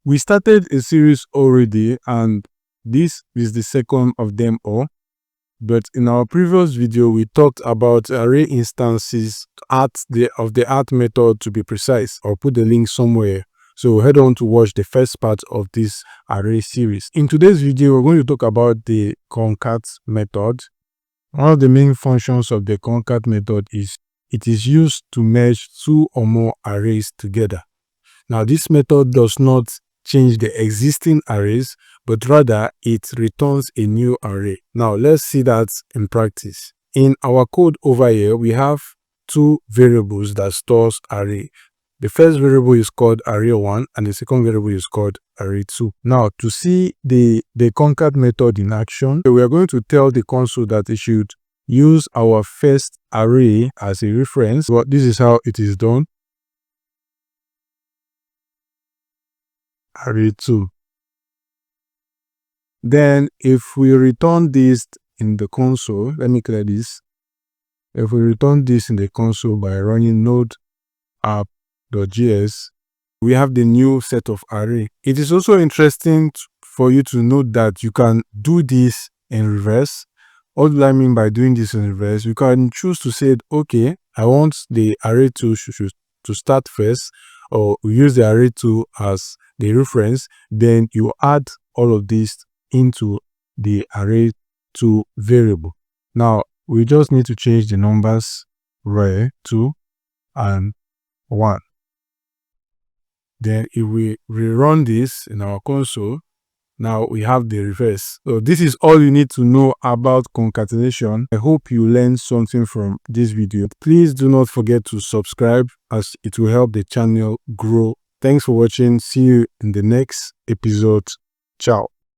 We started a series already, and this is the second of them all. But in our previous video, we talked about array instances of the art method, to be precise. I'll put the link somewhere. So head on to watch the first part of this array series. In today's video, we're going to talk about the concat method. One of the main functions of the concat method is it is used to merge two or more arrays together. Now, this method does not change the existing arrays, but rather it returns a new array. Now, let's see that in practice. In our code over here, we have two variables that stores array. The first variable is called array1 and the second variable is called array2. Now, to see the concat method in action, we are going to tell the console that it should use our first array as a reference. But this is how it is done. Array2. Then if we return this in the console, let me clear this. If we return this in the console by running node app.js, we have the new set of array. It is also interesting for you to note that you can do this in reverse. What do I mean by doing this in reverse? You can choose to say, okay, I want the array2 to start first, or we use the array2 as the reference, then you add all of this into the array2 variable. Now, we just need to change the numbers array 2 and 1. Then if we rerun this in our console, now we have the reverse. So this is all you need to know about concatenation. I hope you learned something from this video. Please do not forget to subscribe, as it will help the channel grow. Thanks for watching. See you in the next episode. Ciao.